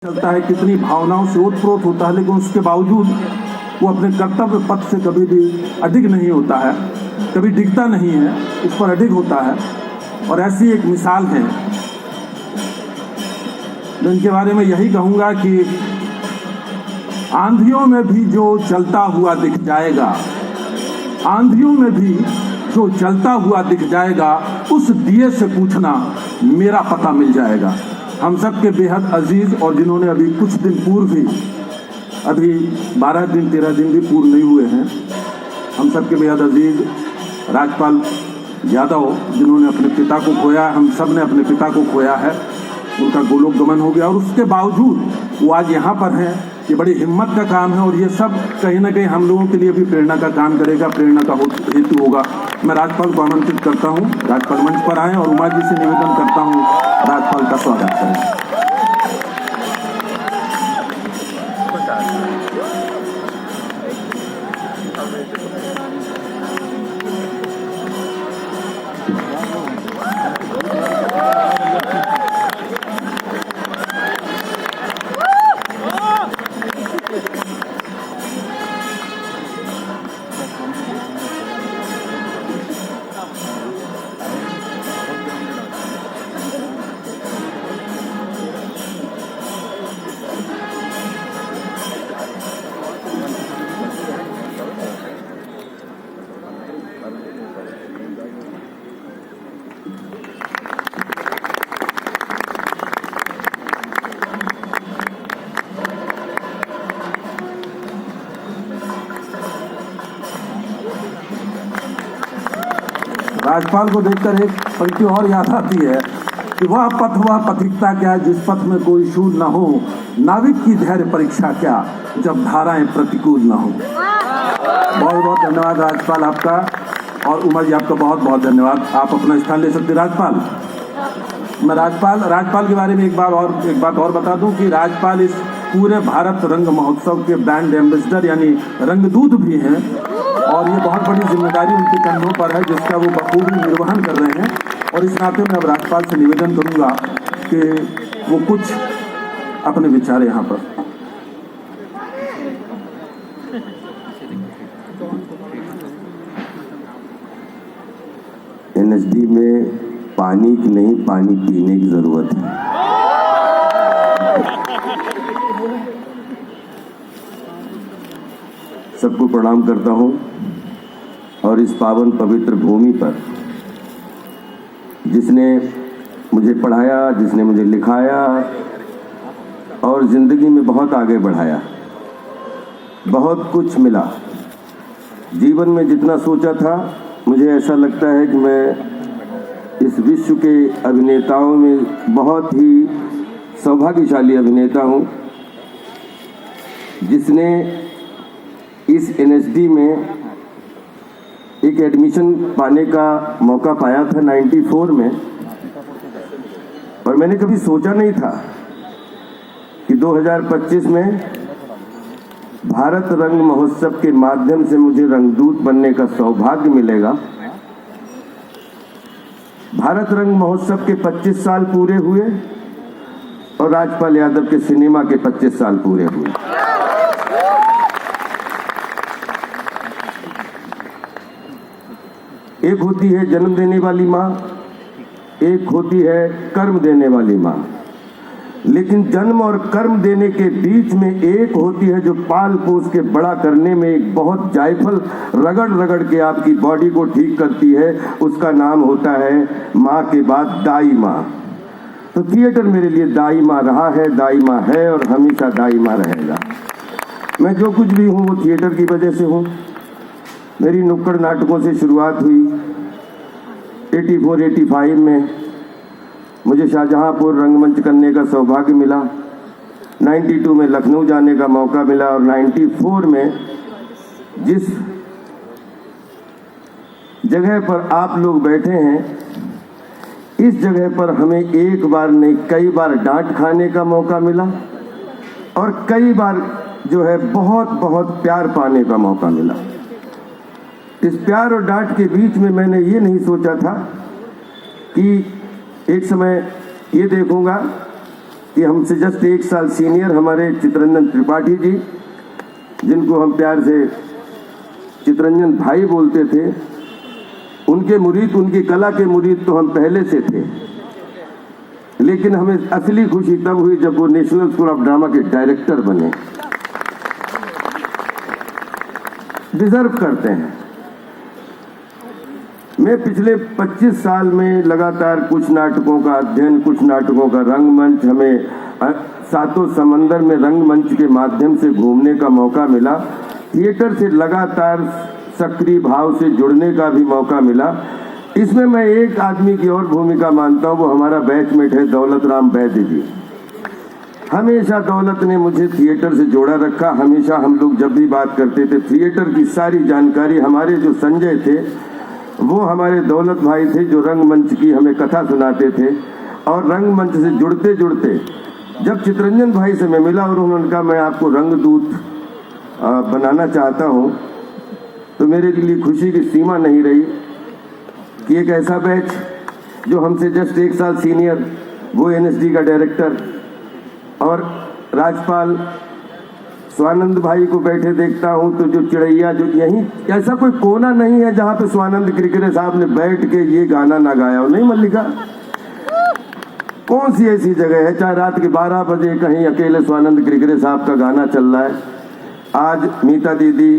चलता है, कितनी भावनाओं से ओतप्रोत होता है, लेकिन उसके बावजूद वो अपने कर्तव्य पथ से कभी भी अडिग नहीं होता है, कभी डिगता नहीं है, उस पर अडिग होता है। और ऐसी एक मिसाल है जिनके बारे में यही कहूँगा कि आंधियों में भी जो चलता हुआ दिख जाएगा, आंधियों में भी जो चलता हुआ दिख जाएगा, उस दिए से पूछना मेरा पता मिल जाएगा। हम सब के बेहद अजीज और जिन्होंने अभी कुछ दिन पूर्व ही, अभी 12 दिन 13 दिन भी पूर्ण नहीं हुए हैं, हम सब के बेहद अजीज राजपाल यादव जिन्होंने अपने पिता को खोया, हम सब ने अपने पिता को खोया है, उनका गोलोक गमन हो गया। और उसके बावजूद वो आज यहाँ पर हैं। ये बड़ी हिम्मत का काम है और ये सब कहीं ना कहीं हम लोगों के लिए भी प्रेरणा का काम करेगा, प्रेरणा का हेतु होगा। मैं राजपाल को आमंत्रित करता हूँ, राजपाल मंच पर आएँ और उमा जी से निवेदन करता हूँ राजपाल का स्वागत करें। राजपाल को देखकर एक पंक्ति और याद आती है कि वह पथ वह पथिकता क्या जिस पथ में कोई शूल न हो, नाविक की धैर्य परीक्षा क्या जब धाराएं प्रतिकूल न हो। बहुत बहुत धन्यवाद राजपाल आपका, और उमा जी आपका बहुत बहुत धन्यवाद। आप अपना स्थान ले सकते। राजपाल, मैं राजपाल के बारे में एक बात और बता दूं कि राजपाल इस पूरे भारत रंग महोत्सव के ब्रांड एम्बेसडर यानी रंगदूत भी हैं, और ये बहुत बड़ी जिम्मेदारी उनके कंधों पर है जिसका वो बखूबी निर्वहन कर रहे हैं। और इस नाते मैं अब राजपाल से निवेदन करूंगा कि वो कुछ अपने विचार यहाँ पर। एनएसडी में पानी की नहीं, पानी पीने की जरूरत है। सबको प्रणाम करता हूं और इस पावन पवित्र भूमि पर जिसने मुझे पढ़ाया, जिसने मुझे लिखाया और जिंदगी में बहुत आगे बढ़ाया, बहुत कुछ मिला। जीवन में जितना सोचा था, मुझे ऐसा लगता है कि मैं इस विश्व के अभिनेताओं में बहुत ही सौभाग्यशाली अभिनेता हूं जिसने इस एनएसडी में एक एडमिशन पाने का मौका पाया था 94 में। और मैंने कभी सोचा नहीं था कि 2025 में भारत रंग महोत्सव के माध्यम से मुझे रंगदूत बनने का सौभाग्य मिलेगा। भारत रंग महोत्सव के 25 साल पूरे हुए और राजपाल यादव के सिनेमा के 25 साल पूरे हुए। एक होती है जन्म देने वाली माँ, एक होती है कर्म देने वाली माँ, लेकिन जन्म और कर्म देने के बीच में एक होती है जो पाल पोस के बड़ा करने में एक बहुत जायफल रगड़ रगड़ के आपकी बॉडी को ठीक करती है। उसका नाम होता है माँ के बाद दाई माँ। तो थिएटर मेरे लिए दाई माँ रहा है, दाई माँ है और हमेशा दाई माँ रहेगा। मैं जो कुछ भी हूँ वो थिएटर की वजह से हूँ। मेरी नुक्कड़ नाटकों से शुरुआत हुई 84-85 में। मुझे शाहजहांपुर रंगमंच करने का सौभाग्य मिला। 92 में लखनऊ जाने का मौका मिला और 94 में जिस जगह पर आप लोग बैठे हैं, इस जगह पर हमें एक बार नहीं कई बार डांट खाने का मौका मिला और कई बार जो है बहुत बहुत प्यार पाने का मौका मिला। इस प्यार और डांट के बीच में मैंने ये नहीं सोचा था कि एक समय ये देखूंगा कि हमसे जस्ट 1 साल सीनियर हमारे चितरंजन त्रिपाठी जी, जिनको हम प्यार से चितरंजन भाई बोलते थे, उनके मुरीद, उनकी कला के मुरीद तो हम पहले से थे, लेकिन हमें असली खुशी तब हुई जब वो नेशनल स्कूल ऑफ ड्रामा के डायरेक्टर बने। डिजर्व करते हैं। मैं पिछले 25 साल में लगातार कुछ नाटकों का अध्ययन, कुछ नाटकों का रंगमंच, हमें सातों समंदर में रंगमंच के माध्यम से घूमने का मौका मिला, थिएटर से लगातार सक्रिय भाव से जुड़ने का भी मौका मिला। इसमें मैं एक आदमी की और भूमिका मानता हूँ, वो हमारा बैचमेट है दौलत राम वैद्य जी। हमेशा दौलत ने मुझे थिएटर से जोड़ा रखा। हमेशा हम लोग जब भी बात करते थे, थिएटर की सारी जानकारी, हमारे जो संजय थे वो हमारे दौलत भाई थे, जो रंगमंच की हमें कथा सुनाते थे। और रंगमंच से जुड़ते जुड़ते जब चितरंजन भाई से मैं मिला और उन्होंने कहा मैं आपको रंगदूत बनाना चाहता हूँ, तो मेरे लिए खुशी की सीमा नहीं रही कि एक ऐसा बैच जो हमसे जस्ट 1 साल सीनियर, वो एनएसडी का डायरेक्टर, और राजपाल स्वानंद भाई को बैठे देखता हूं तो जो चिड़ैया, जो यहीं ऐसा कोई कोना नहीं है जहां पे स्वानंद किरकिरे साहब ने बैठ के ये गाना ना गाया हो। नहीं मल्लिका, कौन सी ऐसी जगह है चाहे रात के 12 बजे कहीं अकेले स्वानंद किरकिरे साहब का गाना चल रहा है। आज मीता दीदी,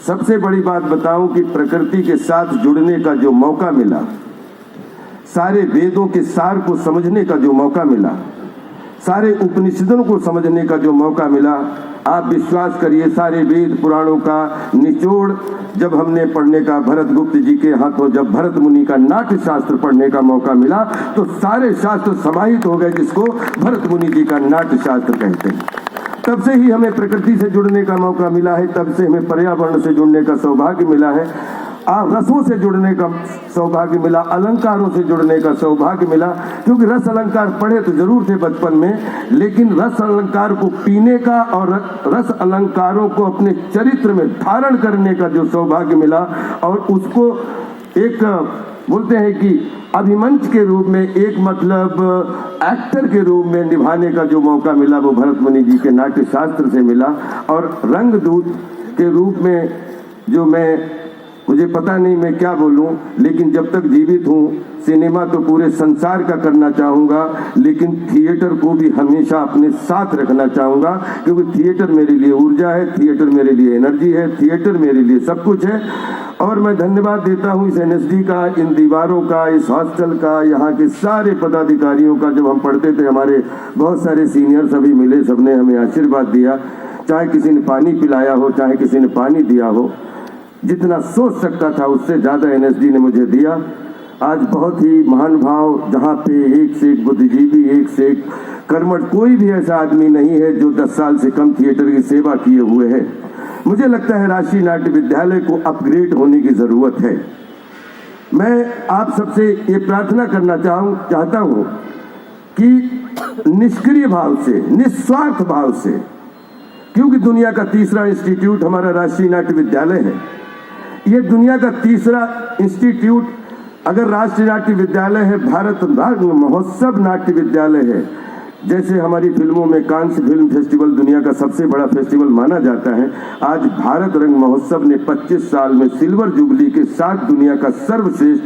सबसे बड़ी बात बताऊं कि प्रकृति के साथ जुड़ने का जो मौका मिला, सारे वेदों के सार को समझने का जो मौका मिला, सारे उपनिषदों को समझने का जो मौका मिला, आप विश्वास करिए सारे वेद पुराणों का निचोड़ जब हमने पढ़ने का, भरत गुप्त जी के हाथों जब भरत मुनि का नाट्य शास्त्र पढ़ने का मौका मिला तो सारे शास्त्र समाहित हो गए, जिसको भरत मुनि जी का नाट्य शास्त्र कहते हैं। तब से ही हमें प्रकृति से जुड़ने का मौका मिला है, तब से हमें पर्यावरण से जुड़ने का सौभाग्य मिला है, रसों से जुड़ने का सौभाग्य मिला, अलंकारों से जुड़ने का सौभाग्य मिला। क्योंकि रस अलंकार पढ़े तो जरूर थे बचपन में, लेकिन रस अलंकार को पीने का और रस अलंकारों को अपने चरित्र में धारण करने का जो सौभाग्य मिला, और उसको एक बोलते हैं कि अभिमंच के रूप में, एक मतलब एक्टर के रूप में निभाने का जो मौका मिला, वो भरत मुनि जी के नाट्य शास्त्र से मिला। और रंगदूत के रूप में जो मुझे पता नहीं मैं क्या बोलूं, लेकिन जब तक जीवित हूं, सिनेमा तो पूरे संसार का करना चाहूंगा, लेकिन थिएटर को भी हमेशा अपने साथ रखना चाहूंगा, क्योंकि थिएटर मेरे लिए ऊर्जा है, थिएटर मेरे लिए एनर्जी है, थिएटर मेरे लिए सब कुछ है। और मैं धन्यवाद देता हूं इस एनएसडी का, इन दीवारों का, इस हॉस्टल का, यहाँ के सारे पदाधिकारियों का। जब हम पढ़ते थे हमारे बहुत सारे सीनियर सभी मिले, सबने हमें आशीर्वाद दिया, चाहे किसी ने पानी पिलाया हो, चाहे किसी ने पानी दिया हो। जितना सोच सकता था उससे ज़्यादा एनएसडी ने मुझे दिया। आज बहुत ही महान भाव, जहाँ पे एक से एक बुद्धिजीवी, एक से एक कर्मठ, कोई भी ऐसा आदमी नहीं है जो 10 साल से कम थिएटर की सेवा किए हुए है। मुझे लगता है राष्ट्रीय नाट्य विद्यालय को अपग्रेड होने की ज़रूरत है। मैं आप सबसे ये प्रार्थना करना चाहता हूँ कि निष्क्रिय भाव से, निस्वार्थ भाव से, क्योंकि दुनिया का तीसरा इंस्टीट्यूट हमारा राष्ट्रीय नाट्य विद्यालय है। ये दुनिया का तीसरा इंस्टीट्यूट अगर राष्ट्रीय नाट्य विद्यालय है, भारत रंग महोत्सव नाट्य विद्यालय है, जैसे हमारी फिल्मों में कांस्य फिल्म फेस्टिवल दुनिया का सबसे बड़ा फेस्टिवल माना जाता है, आज भारत रंग महोत्सव ने 25 साल में सिल्वर जुबली के साथ दुनिया का सर्वश्रेष्ठ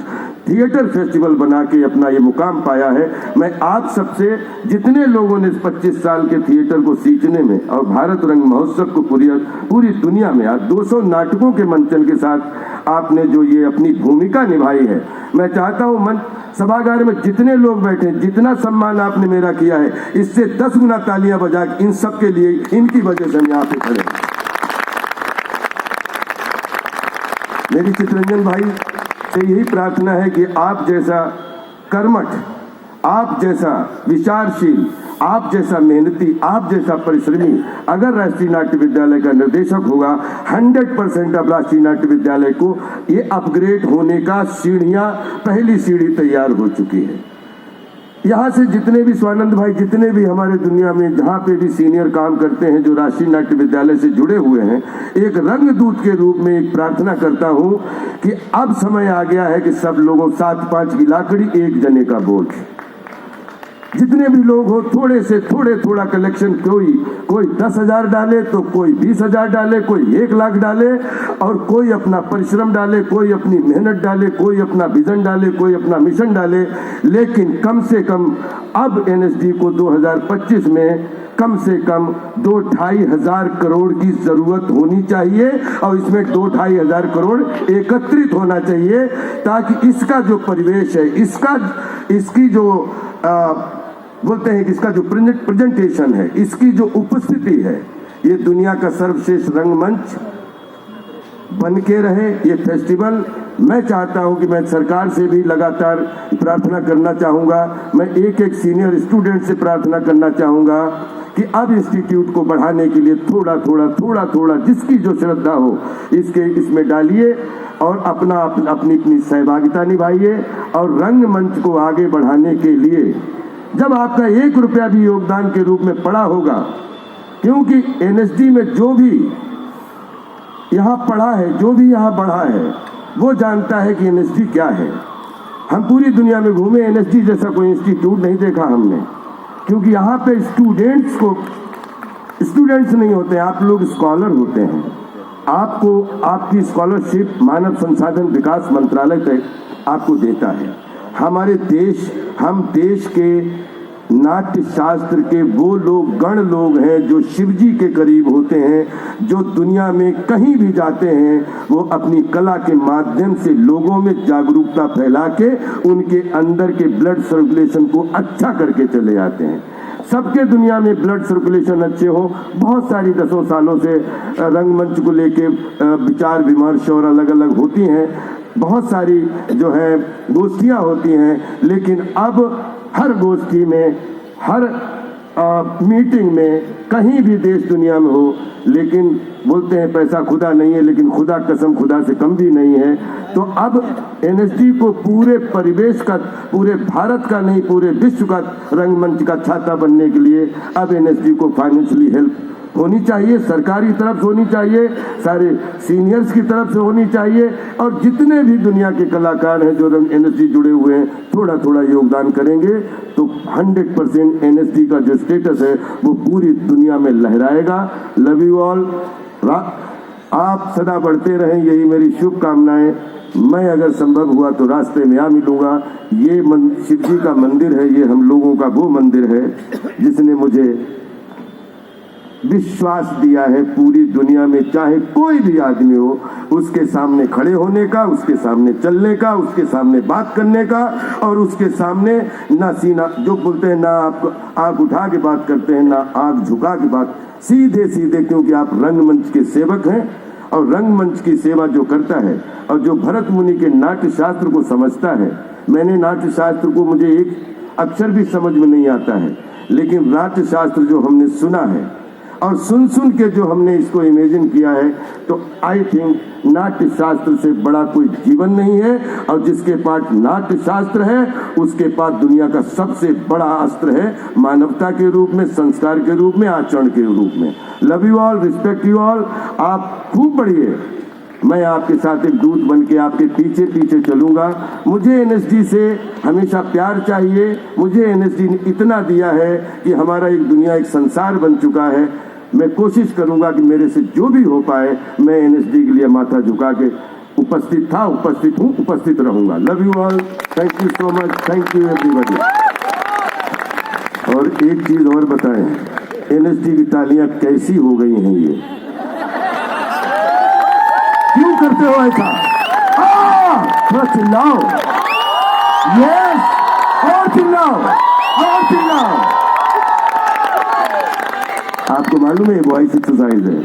थिएटर फेस्टिवल बना के अपना ये मुकाम पाया है। मैं आप सबसे, जितने लोगों ने 25 साल के थिएटर को सींचने में और भारत रंग महोत्सव को पूरी दुनिया में आज 200 नाटकों के मंचन के साथ आपने जो ये अपनी भूमिका निभाई है, मैं चाहता हूँ सभागार में जितने लोग बैठे, जितना सम्मान आपने मेरा किया है, इससे 10 गुना तालियां बजा इन सब के लिए, इनकी वजह से हम यहाँ पे खड़े। मेरी चितरंजन भाई से यही प्रार्थना है कि आप जैसा कर्मठ, आप जैसा विचारशील, आप जैसा मेहनती, आप जैसा परिश्रमी अगर राष्ट्रीय नाट्य विद्यालय का निर्देशक होगा, 100% अब राष्ट्रीय नाट्य विद्यालय को ये अपग्रेड होने का सीढ़ियां, पहली सीढ़ी तैयार हो चुकी है। यहाँ से जितने भी स्वानंद भाई, जितने भी हमारे दुनिया में जहाँ पे भी सीनियर काम करते हैं, जो राष्ट्रीय नाट्य विद्यालय से जुड़े हुए हैं, एक रंगदूत के रूप में एक प्रार्थना करता हूँ कि अब समय आ गया है कि सब लोगों 7-5 की लाकड़ी, एक जने का बोझ। जितने भी लोग हो थोड़े से थोड़ा कलेक्शन, कोई 10,000 डाले तो कोई 20,000 डाले, कोई 1 लाख डाले, और कोई अपना परिश्रम डाले, कोई अपनी मेहनत डाले, कोई अपना विजन डाले, कोई अपना मिशन डाले। लेकिन कम से कम अब एनएसडी को 2025 में कम से कम 2-2.5 हजार करोड़ की जरूरत होनी चाहिए, और इसमें 2-2.5 हजार करोड़ एकत्रित होना चाहिए, ताकि इसका जो परिवेश है, इसकी जो बोलते हैं कि इसका जो प्रेजेंटेशन है, इसकी जो उपस्थिति है, ये दुनिया का सर्वश्रेष्ठ रंगमंच बन के रहे। ये फेस्टिवल मैं चाहता हूं कि मैं सरकार से भी लगातार प्रार्थना करना चाहूंगा, मैं एक सीनियर स्टूडेंट से प्रार्थना करना चाहूंगा कि अब इंस्टीट्यूट को बढ़ाने के लिए थोड़ा जिसकी जो श्रद्धा हो इसमें डालिए, और अपनी सहभागिता निभाइए, और रंगमंच को आगे बढ़ाने के लिए जब आपका 1 रुपया भी योगदान के रूप में पड़ा होगा, क्योंकि एनएसडी में जो भी यहाँ पढ़ा है, जो भी यहाँ बढ़ा है, वो जानता है कि एनएसडी क्या है। हम पूरी दुनिया में घूमे, एनएसडी जैसा कोई इंस्टीट्यूट नहीं देखा हमने, क्योंकि यहाँ पे स्टूडेंट्स नहीं होते, आप लोग स्कॉलर होते हैं। आपको आपकी स्कॉलरशिप मानव संसाधन विकास मंत्रालय तक आपको देता है। हम देश के नाट्य शास्त्र के वो गण लोग हैं जो शिव जी के करीब होते हैं, जो दुनिया में कहीं भी जाते हैं, वो अपनी कला के माध्यम से लोगों में जागरूकता फैला के उनके अंदर के ब्लड सर्कुलेशन को अच्छा करके चले जाते हैं। सबके दुनिया में ब्लड सर्कुलेशन अच्छे हो। बहुत सारी 10 सालों से रंगमंच को लेके विचार विमर्श और अलग अलग होती हैं, बहुत सारी जो है गोष्ठियाँ होती हैं, लेकिन अब हर गोष्ठी में, हर मीटिंग में, कहीं भी देश दुनिया में हो, लेकिन बोलते हैं पैसा खुदा नहीं है, लेकिन खुदा कसम खुदा से कम भी नहीं है। तो अब एनएसडी को पूरे परिवेश का, पूरे भारत का नहीं, पूरे विश्व का रंगमंच का छाता बनने के लिए अब एनएसडी को फाइनेंशियली हेल्प होनी चाहिए, सरकारी तरफ से होनी चाहिए, सारे सीनियर्स की तरफ से होनी चाहिए, और जितने भी दुनिया के कलाकार हैं जो एनएसडी जुड़े हुए हैं, थोड़ा योगदान करेंगे तो 100% एनएसडी का जो स्टेटस है वो पूरी दुनिया में लहराएगा। Love you all. आप सदा बढ़ते रहें, यही मेरी शुभकामनाएं। मैं अगर संभव हुआ तो रास्ते में आ मिलूंगा। ये शिव जी का मंदिर है, ये हम लोगों का वो मंदिर है जिसने मुझे विश्वास दिया है पूरी दुनिया में, चाहे कोई भी आदमी हो, उसके सामने खड़े होने का, उसके सामने चलने का, उसके सामने बात करने का, और उसके सामने ना सीना, जो बोलते हैं ना आप आंख उठा के बात करते हैं, ना आंख झुका के बात, सीधे, क्योंकि आप रंगमंच के सेवक हैं, और रंगमंच की सेवा जो करता है और जो भरत मुनि के नाट्य शास्त्र को समझता है। मैंने नाट्य शास्त्र को, मुझे एक अक्षर भी समझ में नहीं आता है, लेकिन नाट्य शास्त्र जो हमने सुना है और सुन के जो हमने इसको इमेजिन किया है, तो आई थिंक नाट्य शास्त्र से बड़ा कोई जीवन नहीं है, और जिसके पास नाट्य शास्त्र है उसके पास दुनिया का सबसे बड़ा अस्त्र है, मानवता के रूप में, संस्कार के रूप में, आचरण के रूप में। Love you all, respect you all. आप खूब बढ़िए, मैं आपके साथ एक दूत बन के आपके पीछे चलूंगा। मुझे एनएसडी से हमेशा प्यार चाहिए। मुझे एनएसडी ने इतना दिया है कि हमारा एक दुनिया, एक संसार बन चुका है। मैं कोशिश करूंगा कि मेरे से जो भी हो पाए, मैं एनएसडी के लिए माथा झुका के उपस्थित हूं, उपस्थित रहूंगा। Love you all, thank you so much, thank you everybody. और एक चीज और बताएं, एनएसडी की तालियां कैसी हो गई हैं? ये क्यों करते हो ऐसा? थोड़ा चिल्लाओ, यस, और चिल्लाओ। आपको मालूम है वॉइस एक्सरसाइज है।